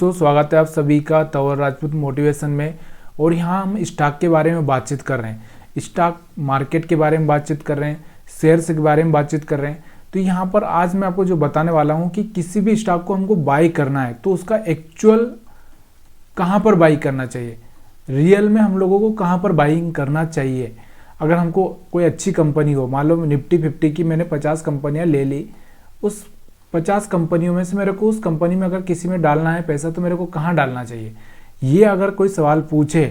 दोस्तों स्वागत है आप सभी का तंवर राजपूत मोटिवेशन में। और यहाँ हम स्टॉक के बारे में बातचीत कर रहे हैं, स्टॉक मार्केट के बारे में बातचीत कर रहे हैं, शेयर्स के बारे में बातचीत कर रहे हैं। तो यहाँ पर आज मैं आपको जो बताने वाला हूँ कि किसी भी स्टॉक को हमको बाई करना है तो उसका एक्चुअल कहाँ पर बाई करना चाहिए, रियल में हम लोगों को कहाँ पर बाइंग करना चाहिए। अगर हमको कोई अच्छी कंपनी हो, मान लो निफ्टी 50 की मैंने 50 कंपनियाँ ले ली, उस 50 कंपनियों में से मेरे को उस कंपनी में अगर किसी में डालना है पैसा तो मेरे को कहाँ डालना चाहिए, ये अगर कोई सवाल पूछे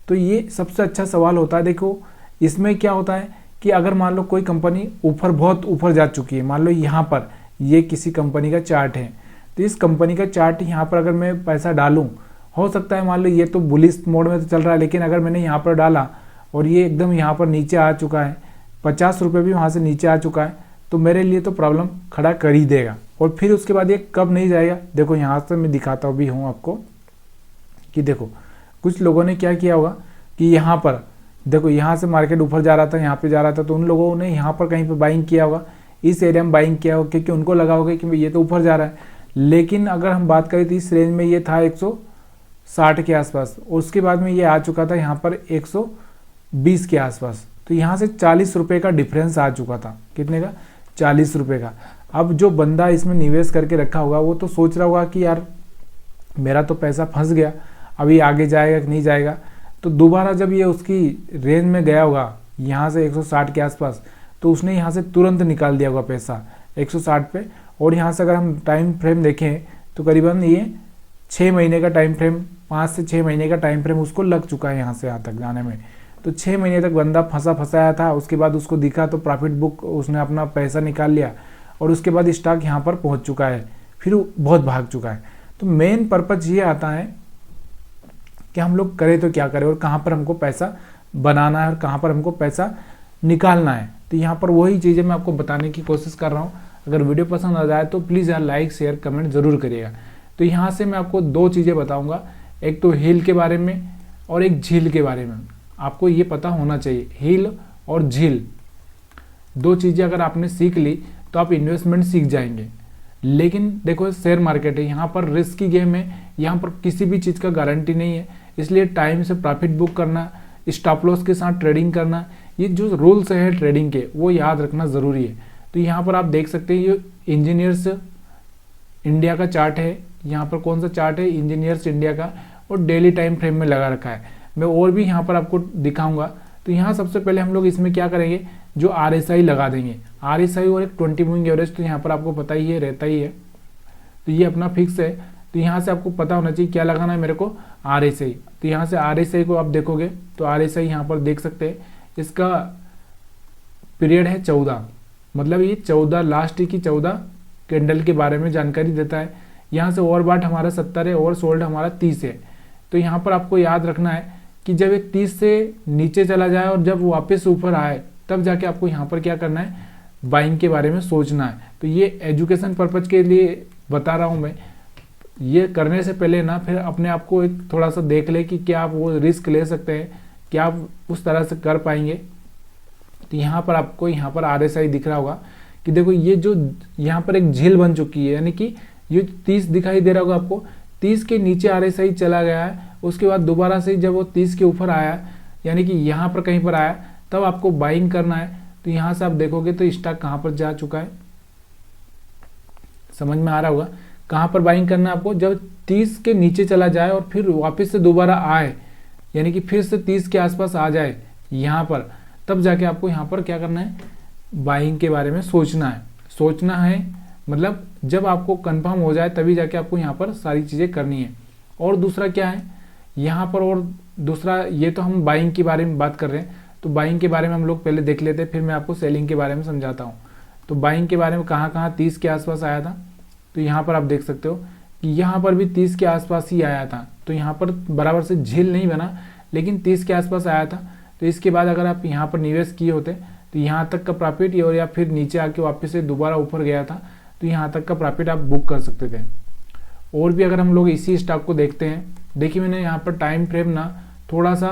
तो ये सबसे अच्छा सवाल होता है। देखो इसमें क्या होता है कि अगर मान लो कोई कंपनी बहुत ऊपर जा चुकी है, मान लो यहाँ पर ये किसी कंपनी का चार्ट है, तो इस कंपनी का चार्ट यहाँ पर अगर मैं पैसा डालूँ, हो सकता है मान लो ये तो बुलिश मोड में तो चल रहा है, लेकिन अगर मैंने यहाँ पर डाला और ये एकदम यहाँ पर नीचे आ चुका है, 50 रुपये भी वहाँ से नीचे आ चुका है, तो मेरे लिए तो प्रॉब्लम खड़ा कर ही देगा। और फिर उसके बाद ये कब नहीं जाएगा, देखो यहाँ से मैं दिखाता भी हूँ आपको कि देखो कुछ लोगों ने क्या किया होगा कि यहाँ पर देखो यहाँ से मार्केट ऊपर जा रहा था, यहाँ पे जा रहा था, तो उन लोगों ने यहाँ पर कहीं पे बाइंग किया होगा, इस एरिया में बाइंग किया होगा क्योंकि उनको लगा होगा कि ये तो ऊपर जा रहा है। लेकिन अगर हम बात करें तो इस रेंज में ये था 160 के आसपास, और उसके बाद में ये आ चुका था यहाँ पर 120 के आसपास, तो यहाँ से 40 रुपये का डिफरेंस आ चुका था। कितने का? 40 रुपये का। अब जो बंदा इसमें निवेश करके रखा होगा वो तो सोच रहा होगा कि यार मेरा तो पैसा फंस गया, अभी आगे जाएगा कि नहीं जाएगा। तो दोबारा जब ये उसकी रेंज में गया होगा यहाँ से 160 के आसपास, तो उसने यहाँ से तुरंत निकाल दिया होगा पैसा 160 पे। और यहाँ से अगर हम टाइम फ्रेम देखें तो करीबन ये 6 महीने का टाइम फ्रेम, 5 से 6 महीने का टाइम फ्रेम उसको लग चुका है यहाँ से यहाँ तक जाने में। तो 6 महीने तक बंदा फंसाया था, उसके बाद उसको दिखा तो प्रॉफिट बुक, उसने अपना पैसा निकाल लिया और उसके बाद स्टॉक यहाँ पर पहुँच चुका है, फिर बहुत भाग चुका है। तो मेन पर्पज ये आता है कि हम लोग करें तो क्या करें और कहाँ पर हमको पैसा बनाना है और कहाँ पर हमको पैसा निकालना है। तो यहाँ पर वही चीज़ें मैं आपको बताने की कोशिश कर रहा हूँ। अगर वीडियो पसंद आ जाए तो प्लीज़ यार लाइक शेयर कमेंट ज़रूर करिएगा। तो यहाँ से मैं आपको 2 चीज़ें बताऊँगा, एक तो हिल के बारे में और एक झील के बारे में। आपको ये पता होना चाहिए, हिल और झील 2 चीज़ें अगर आपने सीख ली तो आप इन्वेस्टमेंट सीख जाएंगे। लेकिन देखो शेयर मार्केट है, यहाँ पर रिस्क की गेम है, यहाँ पर किसी भी चीज़ का गारंटी नहीं है, इसलिए टाइम से प्रॉफिट बुक करना, स्टॉप लॉस के साथ ट्रेडिंग करना, ये जो रूल्स है ट्रेडिंग के वो याद रखना ज़रूरी है। तो यहाँ पर आप देख सकते हैं ये इंजीनियर्स इंडिया का चार्ट है, यहाँ पर कौन सा चार्ट है, इंजीनियर्स इंडिया का, और डेली टाइम फ्रेम में लगा रखा है। मैं और भी यहाँ पर आपको दिखाऊंगा। तो यहाँ सबसे पहले हम लोग इसमें क्या करेंगे, जो RSI लगा देंगे, RSI और एक 20 मूविंग एवरेज, तो यहाँ पर आपको पता ही है, रहता ही है, तो ये अपना फिक्स है। तो यहाँ से आपको पता होना चाहिए क्या लगाना है मेरे को, RSI। तो यहाँ से RSI को आप देखोगे तो RSI यहाँ पर देख सकते हैं, इसका पीरियड है 14, मतलब ये 14 लास्ट की 14 कैंडल के बारे में जानकारी देता है। यहाँ से ओवरबॉट हमारा 70 है, ओवर सोल्ड हमारा 30 है। तो यहाँ पर आपको याद रखना है कि जब ये 30 से नीचे चला जाए और जब वापस ऊपर आए तब जाके आपको यहाँ पर क्या करना है, बाइंग के बारे में सोचना है। तो ये एजुकेशन पर्पज के लिए बता रहा हूँ मैं, ये करने से पहले ना फिर अपने आप को एक थोड़ा सा देख ले कि क्या आप वो रिस्क ले सकते हैं, क्या आप उस तरह से कर पाएंगे। तो यहाँ पर आपको यहाँ पर RSI दिख रहा होगा कि देखो ये जो यहाँ पर एक झील बन चुकी है, यानी कि ये 30 दिखाई दे रहा होगा आपको, 30 के नीचे RSI चला गया है, उसके बाद दोबारा से जब वो 30 के ऊपर आया, यानी कि यहाँ पर कहीं पर आया, तब आपको बाइंग करना है। तो यहाँ से आप देखोगे तो स्टॉक कहाँ पर जा चुका है, समझ में आ रहा होगा। कहाँ पर बाइंग करना है आपको, जब 30 के नीचे चला जाए और फिर वापस से दोबारा आए, यानी कि फिर से 30 के आसपास आ जाए यहाँ पर, तब जाके आपको यहाँ पर क्या करना है, बाइंग के बारे में सोचना है। मतलब जब आपको कंफर्म हो जाए तभी जाके आपको यहाँ पर सारी चीज़ें करनी है। और दूसरा क्या है यहाँ पर, और दूसरा, ये तो हम बाइंग के बारे में बात कर रहे हैं, तो बाइंग के बारे में हम लोग पहले देख लेते हैं, फिर मैं आपको सेलिंग के बारे में समझाता हूँ। तो बाइंग के बारे में कहाँ 30 के आसपास आया था, तो यहाँ पर आप देख सकते हो कि यहाँ पर भी 30 के आसपास ही आया था। तो यहाँ पर बराबर से झील नहीं बना, लेकिन 30 के आसपास आया था। तो इसके बाद अगर आप यहाँ पर निवेश किए होते तो यहाँ तक का प्रॉफिट, और या फिर नीचे आके वापस से दोबारा ऊपर गया था तो यहाँ तक का प्रॉफिट आप बुक कर सकते थे। और भी अगर हम लोग इसी स्टॉक को देखते हैं, देखिए मैंने यहाँ पर टाइम फ्रेम ना थोड़ा सा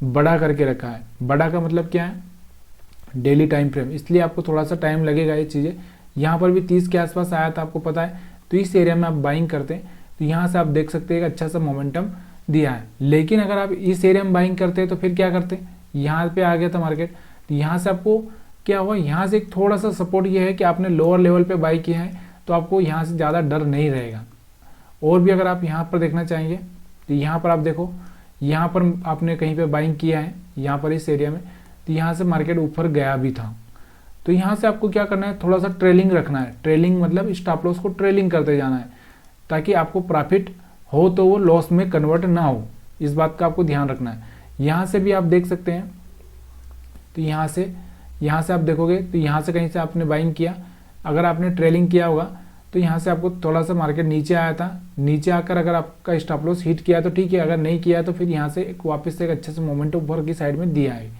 बड़ा करके रखा है। बड़ा का मतलब क्या है, डेली टाइम फ्रेम, इसलिए आपको थोड़ा सा टाइम लगेगा ये चीज़ें। यहाँ पर भी 30 के आसपास आया था, आपको पता है। तो इस एरिया में आप बाइंग करते हैं तो यहाँ से आप देख सकते हैं एक अच्छा सा मोमेंटम दिया है। लेकिन अगर आप इस एरिया में बाइंग करते हैं तो फिर क्या करते, यहाँ पे आ गया था मार्केट, तो यहाँ से आपको क्या हुआ, यहाँ से एक थोड़ा सा सपोर्ट ये है कि आपने लोअर लेवल पे बाई किया है तो आपको यहाँ से ज़्यादा डर नहीं रहेगा। और भी अगर आप यहाँ पर देखना चाहेंगे तो यहाँ पर आप देखो, यहाँ पर आपने कहीं पे बाइंग किया है, यहाँ पर इस एरिया में, तो यहाँ से मार्केट ऊपर गया भी था। तो यहाँ से आपको क्या करना है, थोड़ा सा ट्रेलिंग रखना है। ट्रेलिंग मतलब स्टॉप लॉस को ट्रेलिंग करते जाना है ताकि आपको प्रॉफिट हो तो वो लॉस में कन्वर्ट ना हो, इस बात का आपको ध्यान रखना है। यहाँ से भी आप देख सकते हैं, तो यहाँ से आप देखोगे तो यहाँ से कहीं से आपने बाइंग किया, अगर आपने ट्रेलिंग किया होगा तो यहाँ से आपको थोड़ा सा मार्केट नीचे आया था, नीचे आकर अगर आपका स्टॉप लॉस हिट किया तो ठीक है, अगर नहीं किया तो फिर यहाँ से एक वापस से एक अच्छे से मोमेंटम ऊपर की साइड में दिया है।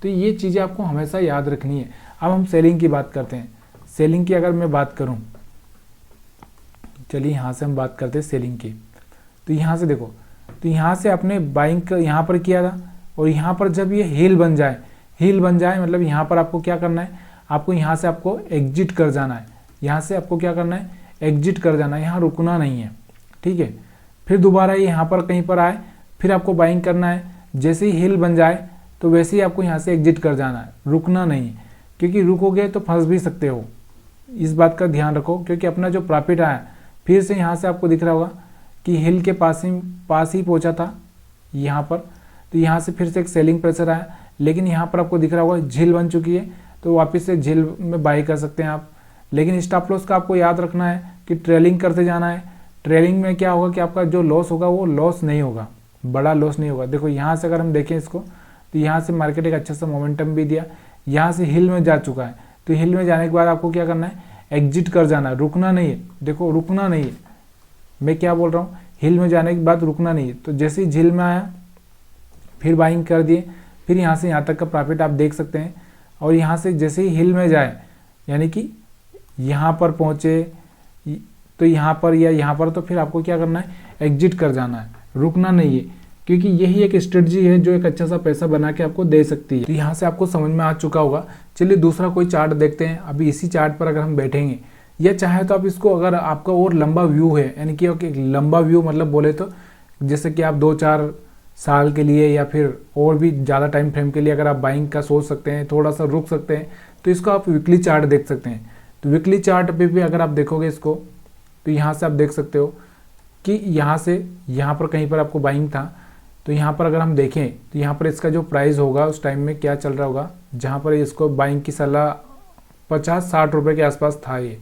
तो ये चीज़ें आपको हमेशा याद रखनी है। अब हम सेलिंग की बात करते हैं। सेलिंग की अगर मैं बात करूँ, चलिए यहाँ से हम बात करते हैं सेलिंग की। तो यहाँ से देखो, तो यहाँ से आपने बाइंग यहाँ पर किया था और यहाँ पर जब ये हिल बन जाए मतलब यहाँ पर आपको क्या करना है, आपको यहाँ से आपको एग्जिट कर जाना है। यहाँ से आपको क्या करना है, एग्जिट कर जाना है, यहाँ रुकना नहीं है, ठीक है। फिर दोबारा ये यहाँ पर कहीं पर आए, फिर आपको बाइंग करना है। जैसे ही हिल बन जाए तो वैसे ही आपको यहाँ से एग्जिट कर जाना है, रुकना नहीं है, क्योंकि रुकोगे तो फंस भी सकते हो। इस बात का ध्यान रखो, क्योंकि अपना जो प्रॉफिट आया फिर से यहाँ से आपको दिख रहा होगा कि हिल के पास ही पहुँचा था यहाँ पर, तो यहाँ से फिर से एक सेलिंग प्रेशर आया, लेकिन यहाँ पर आपको दिख रहा होगा झील बन चुकी है, तो वापस से झील में बाई कर सकते हैं आप। लेकिन स्टॉप लॉस का आपको याद रखना है कि ट्रेलिंग करते जाना है। ट्रेलिंग में क्या होगा कि आपका जो लॉस होगा वो लॉस नहीं होगा, बड़ा लॉस नहीं होगा। देखो यहाँ से अगर हम देखें इसको, तो यहाँ से मार्केट एक अच्छा सा मोमेंटम भी दिया, यहाँ से हिल में जा चुका है, तो हिल में जाने के बाद आपको क्या करना है, एग्जिट कर जाना है, रुकना नहीं है। देखो रुकना नहीं है, मैं क्या बोल रहा हूँ, हिल में जाने के बाद रुकना नहीं है। तो जैसे ही झील में आया फिर बाइंग कर दिए, फिर यहाँ से यहाँ तक का प्रॉफिट आप देख सकते हैं। और यहाँ से जैसे ही हिल में जाए, यानी कि यहाँ पर पहुँचे तो यहाँ पर या यहाँ पर, तो फिर आपको क्या करना है, एग्जिट कर जाना है, रुकना नहीं है, क्योंकि यही एक स्ट्रेटजी है जो एक अच्छा सा पैसा बना के आपको दे सकती है। तो यहाँ से आपको समझ में आ चुका होगा। चलिए दूसरा कोई चार्ट देखते हैं। अभी इसी चार्ट पर अगर हम बैठेंगे, या चाहे तो आप इसको, अगर आपका और लंबा व्यू है, यानी कि एक लंबा व्यू मतलब बोले तो जैसे कि आप 2-4 साल के लिए या फिर और भी ज़्यादा टाइम फ्रेम के लिए अगर आप बाइंग का सोच सकते हैं, थोड़ा सा रुक सकते हैं, तो इसको आप वीकली चार्ट देख सकते हैं। तो वीकली चार्ट पे भी अगर आप देखोगे इसको, तो यहाँ से आप देख सकते हो कि यहाँ से यहाँ पर कहीं पर आपको बाइंग था, तो यहाँ पर अगर हम देखें तो यहाँ पर इसका जो प्राइस होगा उस टाइम में क्या चल रहा होगा, जहाँ पर इसको बाइंग की सलाह 50-60 रुपये के आसपास था, ये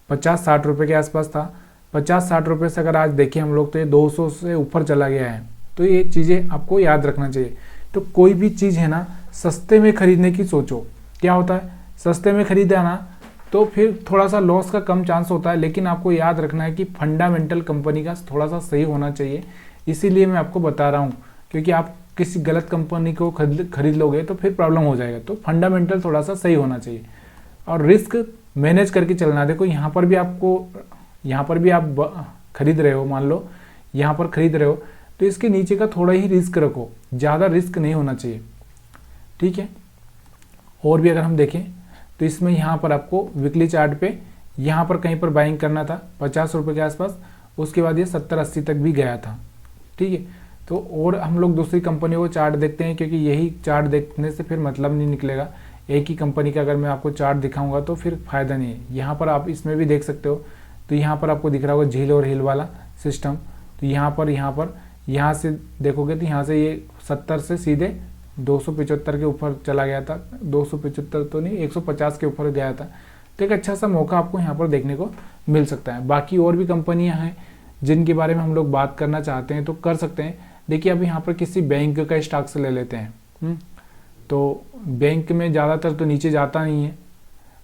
50-60 रुपये के आसपास था। 50-60 रुपये से अगर आज देखें हम लोग तो ये 200 से ऊपर चला गया है। तो ये चीज़ें आपको याद रखना चाहिए। तो कोई भी चीज़ है ना, सस्ते में खरीदने की सोचो। क्या होता है, सस्ते में खरीदा ना तो फिर थोड़ा सा लॉस का कम चांस होता है, लेकिन आपको याद रखना है कि फंडामेंटल कंपनी का थोड़ा सा सही होना चाहिए। इसीलिए मैं आपको बता रहा हूँ, क्योंकि आप किसी गलत कंपनी को खरीद लोगे तो फिर प्रॉब्लम हो जाएगा। तो फंडामेंटल थोड़ा सा सही होना चाहिए और रिस्क मैनेज करके चलना। देखो यहाँ पर भी आप खरीद रहे हो, मान लो यहाँ पर खरीद रहे हो, तो इसके नीचे का थोड़ा ही रिस्क रखो, ज़्यादा रिस्क नहीं होना चाहिए, ठीक है। और भी अगर हम देखें तो इसमें यहाँ पर आपको वीकली चार्ट पे यहाँ पर कहीं पर बाइंग करना था 50 रुपये के आसपास, उसके बाद ये 70-80 तक भी गया था, ठीक है। तो और हम लोग दूसरी कंपनी को चार्ट देखते हैं, क्योंकि यही चार्ट देखने से फिर मतलब नहीं निकलेगा। एक ही कंपनी का अगर मैं आपको चार्ट दिखाऊंगा तो फिर फ़ायदा नहीं है। यहाँ पर आप इसमें भी देख सकते हो, तो यहाँ पर आपको दिख रहा होगा झील और हिल वाला सिस्टम। तो यहाँ से देखोगे तो यहाँ से ये 70 से सीधे 275 के ऊपर चला गया था। 275 तो नहीं, 150 के ऊपर गया था। तो एक अच्छा सा मौका आपको यहाँ पर देखने को मिल सकता है। बाकी और भी कंपनियाँ हैं जिनके बारे में हम लोग बात करना चाहते हैं तो कर सकते हैं। देखिए अब यहाँ पर किसी बैंक का स्टॉक से ले लेते हैं, तो बैंक में ज़्यादातर तो नीचे जाता नहीं है,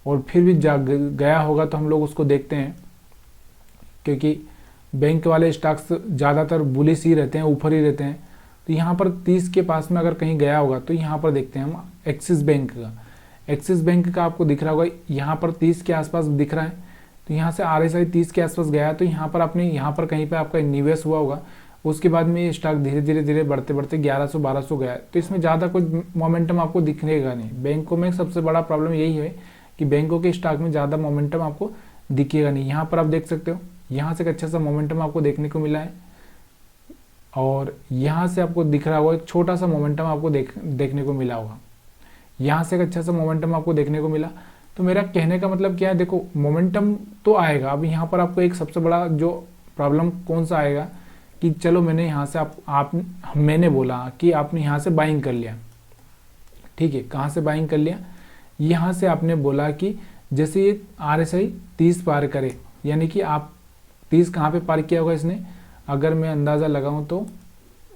और फिर भी गया होगा तो हम लोग उसको देखते हैं, क्योंकि बैंक वाले स्टॉक्स ज़्यादातर बुलिश ही रहते हैं, ऊपर ही रहते हैं। तो यहाँ पर 30 के पास में अगर कहीं गया होगा तो यहाँ पर देखते हैं हम एक्सिस बैंक का आपको दिख रहा होगा, यहाँ पर 30 के आसपास दिख रहा है। तो यहाँ से RSI 30 के आसपास गया, तो यहाँ पर यहाँ पर कहीं पर आपका निवेश हुआ होगा। उसके बाद में ये स्टॉक धीरे धीरे बढ़ते 1100-1200 गया। तो इसमें ज़्यादा कुछ मोमेंटम आपको दिखेगा नहीं। बैंकों में सबसे बड़ा प्रॉब्लम यही है कि बैंकों के स्टॉक में ज़्यादा मोमेंटम आपको दिखेगा नहीं। यहाँ पर आप देख सकते हो, यहाँ से एक अच्छा सा मोमेंटम आपको देखने को मिला है, और यहाँ से आपको दिख रहा होगा एक छोटा सा मोमेंटम आपको देखने को मिला होगा। यहाँ से एक अच्छा सा मोमेंटम आपको देखने को मिला। तो मेरा कहने का मतलब क्या है, देखो मोमेंटम तो आएगा। अब यहाँ पर आपको एक सबसे बड़ा जो प्रॉब्लम कौन सा आएगा कि चलो मैंने यहाँ से मैंने बोला कि आपने यहाँ से बाइंग कर लिया, ठीक है, कहाँ से बाइंग कर लिया, यहाँ से आपने बोला कि जैसे ये RSI 30 पार करे, यानी कि आप 30 कहाँ पे पार किया होगा इसने, अगर मैं अंदाज़ा लगाऊं तो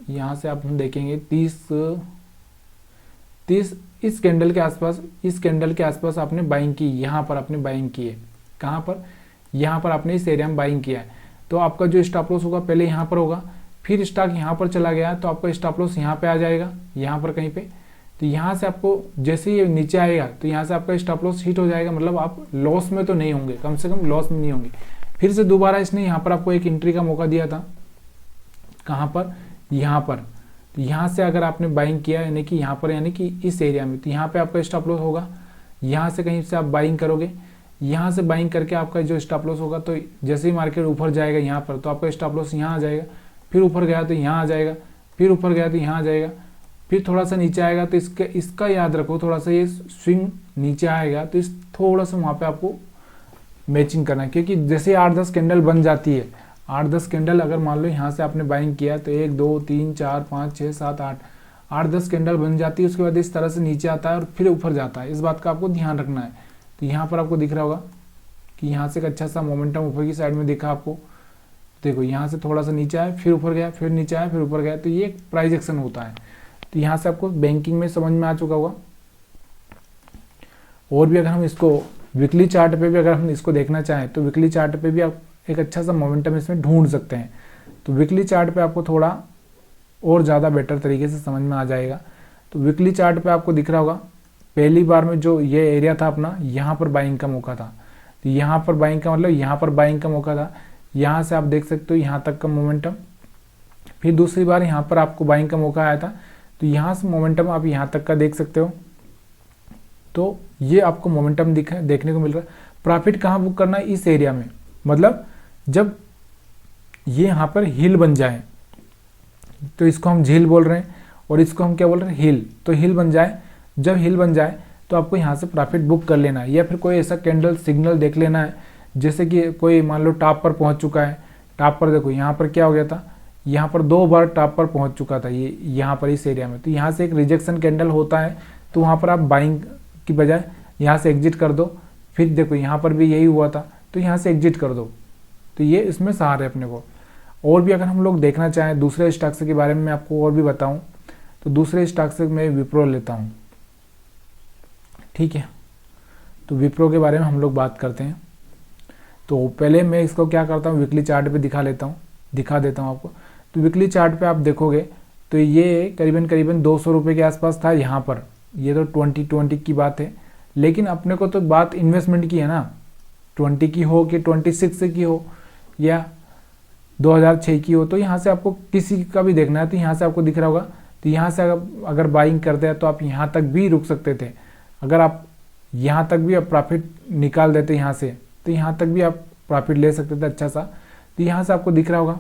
यहाँ से आप हम देखेंगे 30 इस कैंडल के आसपास आपने बाइंग की, यहाँ पर आपने बाइंग की है। कहाँ पर, यहाँ पर आपने इस एरिया में बाइंग किया है। तो आपका जो स्टॉप लॉस होगा पहले यहाँ पर होगा, फिर स्टॉक यहाँ पर चला गया तो आपका स्टॉप लॉस यहाँ पे आ जाएगा, यहाँ पर कहीं पे। तो यहाँ से आपको जैसे ही नीचे आएगा तो यहाँ से आपका स्टॉप लॉस हिट हो जाएगा, मतलब आप लॉस में तो नहीं होंगे, कम से कम लॉस में नहीं होंगे। फिर से दोबारा इसने यहाँ पर आपको एक एंट्री का मौका दिया था, कहाँ पर, यहाँ पर। तो यहाँ से अगर आपने बाइंग किया यानी कि यहाँ पर, यानी कि इस एरिया में, तो यहाँ पे आपका स्टॉप लॉस होगा। यहाँ से कहीं से आप बाइंग करोगे, यहाँ से बाइंग करके आपका जो स्टॉप लॉस होगा, तो जैसे ही मार्केट ऊपर जाएगा यहाँ पर तो आपका स्टॉप लॉस यहाँ आ जाएगा, फिर ऊपर गया तो यहाँ आ जाएगा, फिर ऊपर गया तो यहाँ आ जाएगा, फिर थोड़ा सा नीचे आएगा तो इसका याद रखो, थोड़ा सा ये स्विंग नीचे आएगा तो इस थोड़ा सा वहाँ पे आपको मैचिंग करना है, क्योंकि जैसे 8-10 कैंडल बन जाती है, 8-10 कैंडल अगर मान लो यहाँ से आपने बाइंग किया तो 1 2 3 4 5 6 7 8-10 कैंडल बन जाती है, उसके बाद इस तरह से नीचे आता है और फिर ऊपर जाता है। इस बात का आपको ध्यान रखना है। तो यहाँ पर आपको दिख रहा होगा कि यहाँ से एक अच्छा सा मोमेंटम ऊपर की साइड में दिखा आपको। देखो यहाँ से थोड़ा सा नीचे आया, फिर ऊपर गया, फिर नीचे आया, फिर ऊपर गया, तो ये एक प्राइस एक्शन होता है। तो यहाँ से आपको बैंकिंग में समझ में आ चुका होगा। और भी अगर हम इसको वीकली चार्ट पे भी अगर हम इसको देखना चाहें तो वीकली चार्ट पे भी आप एक अच्छा सा मोमेंटम इसमें ढूंढ सकते हैं। तो वीकली चार्ट पे आपको थोड़ा और ज़्यादा बेटर तरीके से समझ में आ जाएगा। तो वीकली चार्ट पे आपको दिख रहा होगा पहली बार में जो ये एरिया था अपना, यहाँ पर बाइंग का मौका था। तो यहाँ पर बाइंग का मतलब यहाँ पर बाइंग का मौका था। यहाँ से आप देख सकते हो यहाँ तक का मोमेंटम। फिर दूसरी बार यहाँ पर आपको बाइंग का मौका आया था, तो यहाँ से मोमेंटम आप यहाँ तक का देख सकते हो। तो ये आपको मोमेंटम देखने को मिल रहा है। प्रॉफिट कहाँ बुक करना है, इस एरिया में, मतलब जब ये यहाँ पर हिल बन जाए, तो इसको हम झील बोल रहे हैं और इसको हम क्या बोल रहे हैं, हिल। तो हिल बन जाए, जब हिल बन जाए तो आपको यहाँ से प्रॉफिट बुक कर लेना है, या फिर कोई ऐसा कैंडल सिग्नल देख लेना है, जैसे कि कोई मान लो टॉप पर पहुँच चुका है। टॉप पर देखो यहाँ पर क्या हो गया था, यहाँ पर 2 बार टॉप पर पहुँच चुका था ये यहाँ पर इस एरिया में। तो यहाँ से एक रिजेक्शन कैंडल होता है, तो वहाँ पर आप बाइंग की बजाय यहाँ से एग्जिट कर दो। फिर देखो यहाँ पर भी यही हुआ था, तो यहाँ से एग्जिट कर दो। तो ये इसमें सहारा है अपने को। और भी अगर हम लोग देखना चाहें दूसरे स्टॉक्स के बारे में मैं आपको और भी बताऊं, तो दूसरे स्टॉक्स से मैं विप्रो लेता हूं, ठीक है। तो विप्रो के बारे में हम लोग बात करते हैं। तो पहले मैं इसको क्या करता हूं, वीकली चार्ट पे दिखा देता हूं आपको। तो वीकली चार्ट पे आप देखोगे तो ये करीबन 200 रुपये के आसपास था यहाँ पर। ये तो 2020 की बात है, लेकिन अपने को तो बात इन्वेस्टमेंट की है ना, 20 की हो कि 26 की हो या 2006 की हो। तो यहाँ से आपको किसी का भी देखना है, तो यहाँ से आपको दिख रहा होगा। तो यहाँ से अगर बाइंग करते हैं तो आप यहाँ तक भी रुक सकते थे। अगर आप यहाँ तक भी आप प्रॉफिट निकाल देते यहाँ से, तो यहाँ तक भी आप प्रॉफिट ले सकते थे अच्छा सा। तो यहाँ से आपको दिख रहा होगा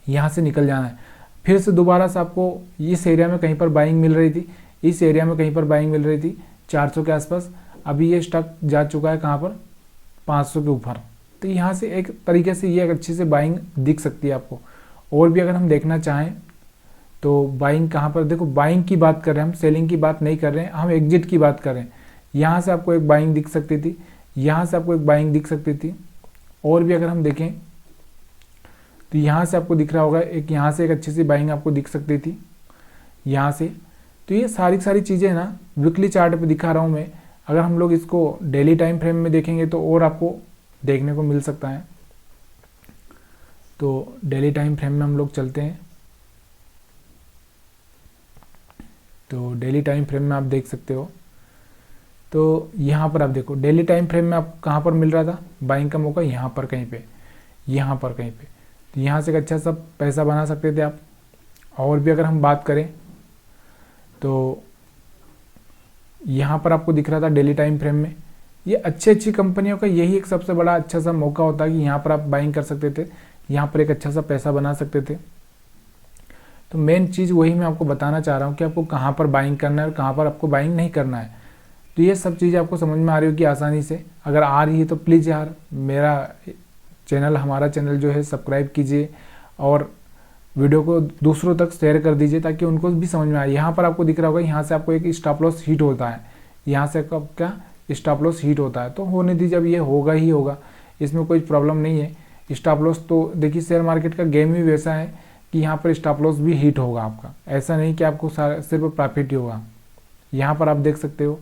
यहाँ से निकल जाना है। फिर से दोबारा से आपको इस एरिया में कहीं पर बाइंग मिल रही थी, इस एरिया में कहीं पर बाइंग मिल रही थी 400 के आसपास। अभी ये स्टॉक जा चुका है कहाँ पर, 500 के ऊपर। तो यहाँ से एक तरीके से ये अच्छी से बाइंग दिख सकती है आपको। और भी अगर हम देखना चाहें तो बाइंग कहाँ पर, देखो बाइंग की बात कर रहे हैं हम, सेलिंग की बात नहीं कर रहे हैं, हम एग्जिट की बात कर रहे हैं। यहाँ से आपको एक बाइंग दिख सकती थी, यहाँ से आपको एक बाइंग दिख सकती थी। और भी अगर हम देखें तो यहाँ से आपको दिख रहा होगा एक, यहाँ से एक अच्छी सी बाइंग आपको दिख सकती थी यहाँ से। तो ये सारी चीज़ें ना वीकली चार्ट पे दिखा रहा हूँ मैं। अगर हम लोग इसको डेली टाइम फ्रेम में देखेंगे तो और आपको देखने को मिल सकता है। तो डेली टाइम फ्रेम में हम लोग चलते हैं। तो डेली टाइम फ्रेम में आप देख सकते हो। तो यहाँ पर आप देखो डेली टाइम फ्रेम में आप कहाँ पर मिल रहा था बाइंग का मौका, यहाँ पर कहीं पे, यहाँ पर कहीं पे। तो यहाँ से एक अच्छा सा पैसा बना सकते थे आप। और भी अगर हम बात करें तो यहाँ पर आपको दिख रहा था डेली टाइम फ्रेम में, ये अच्छी कंपनियों का यही एक सबसे बड़ा अच्छा सा मौका होता है कि यहाँ पर आप बाइंग कर सकते थे, यहाँ पर एक अच्छा सा पैसा बना सकते थे। तो मेन चीज़ वही मैं आपको बताना चाह रहा हूँ कि आपको कहाँ पर बाइंग करना है और कहाँ पर आपको बाइंग नहीं करना है। तो ये सब चीज़ें आपको समझ में आ रही होगी आसानी से। अगर आ रही है तो प्लीज़ यार मेरा चैनल, हमारा चैनल जो है सब्सक्राइब कीजिए और वीडियो को दूसरों तक शेयर कर दीजिए ताकि उनको भी समझ में आए। यहाँ पर आपको दिख रहा होगा, यहाँ से आपको एक स्टॉप लॉस हिट होता है, यहाँ से आपका क्या स्टॉप लॉस हिट होता है। तो होने दीजिए, अब ये होगा ही होगा, इसमें कोई प्रॉब्लम नहीं है। स्टॉप लॉस तो देखिए शेयर मार्केट का गेम ही वैसा है कि यहाँ पर स्टॉप लॉस भी हिट होगा आपका, ऐसा नहीं कि आपको सिर्फ प्रॉफिट ही होगा। यहाँ पर आप देख सकते हो,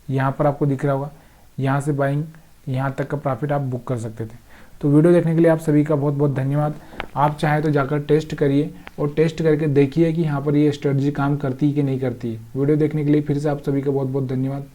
यहाँ पर आपको दिख रहा होगा, यहाँ से बाइंग यहाँ तक का प्रॉफिट आप बुक कर सकते थे। तो वीडियो देखने के लिए आप सभी का बहुत बहुत धन्यवाद। आप चाहें तो जाकर टेस्ट करिए और टेस्ट करके देखिए कि यहाँ पर ये स्ट्रेटजी काम करती है कि नहीं करती है। वीडियो देखने के लिए फिर से आप सभी का बहुत बहुत धन्यवाद।